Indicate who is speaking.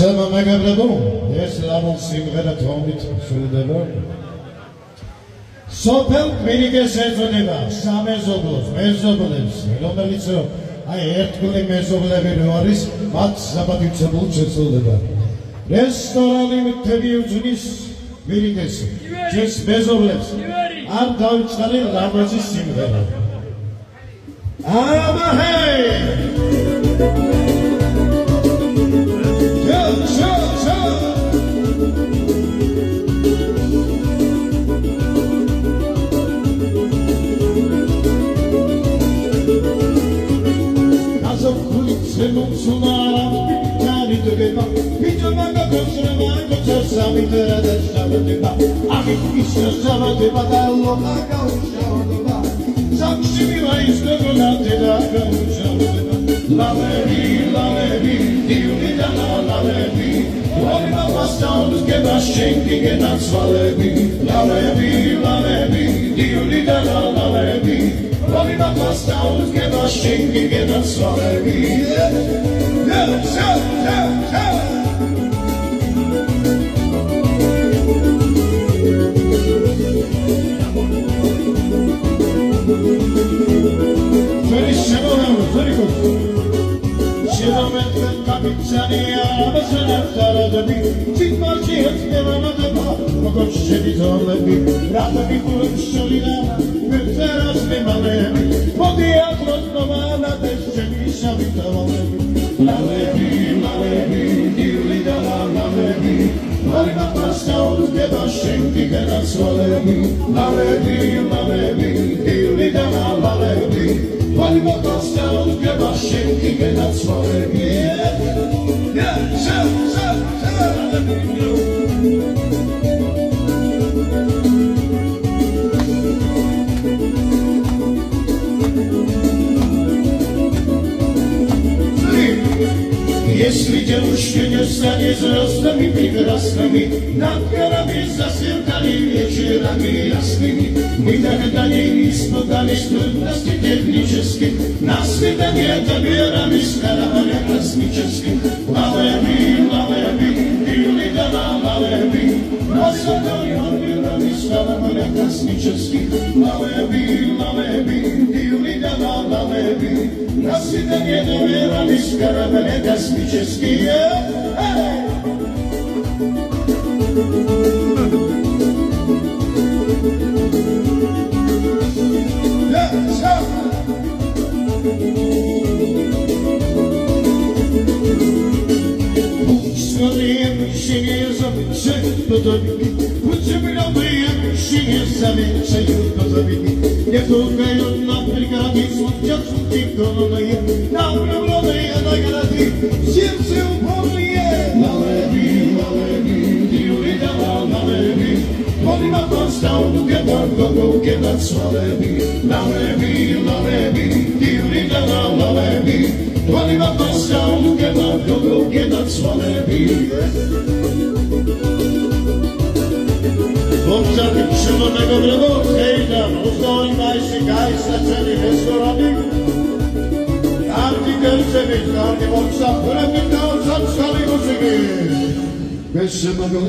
Speaker 1: Sama megabrado, es label simgera tomit sudeba. Sopel kvinike sezoneba, samezoblos, mezoblos, რომელიც აი ერთგული მეზობლები არის, მათ საბადიცებულ შეცვლება. რესტორანი მთელი უძნის ვირიგეს, ჯეს მეზობლებს არ დავიწყალი ლამაზი სიმღერა. Hey!
Speaker 2: Если девушки не станет взрослыми, прекрасными, над горами засверкали вечерами ясными, мы тогда не испугались трудностей технических, на свидание добирались корабля космических. Лалеби, лалеби, дилидана, лалеби, на свидание добирались корабля космических. Лалеби, лалеби, дилидана, лалеби, на свидание добирались корабля космических.
Speaker 1: Bez sebego